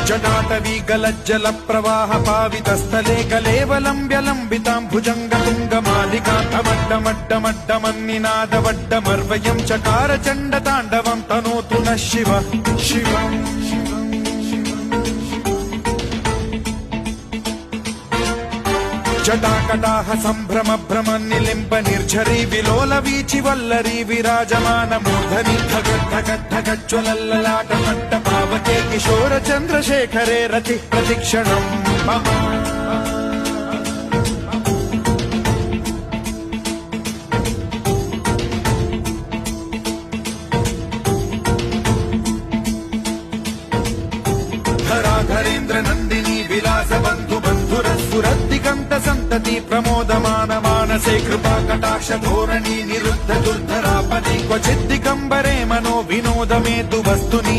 जटाटवी गलज्जल प्रवाह पावितस्थले कलेवलम्ब्य लम्बितां भुजङ्गतुङ्गमालिकान्तमड्डमड्डमड्डमन्निनादवड्डमर्वयं चकार चण्डताण्डवं तनोतु नः शिवः शिवम् जटाकटाह सम्भ्रम भ्रम निलिम्ब निर्झरी विलोल वीचि वल्लरी विराजमान मूर्धनि धगद्धगद्धगज्ज्वलल्ललाट मट्ट पावके किशोर चन्द्रशेखरे रतिः प्रतिक्षणम् मम धराधरेन्द्र नन्दिनी विलास बन्धु बन्धुरस्फुरद्दिगन्त सन्तति प्रमोदमान मानसे कृपा कटाक्ष धोरणी निरुद्ध दुर्धरापदि क्वचिद्दिगम्बरे मनो विनोदमेतु वस्तुनि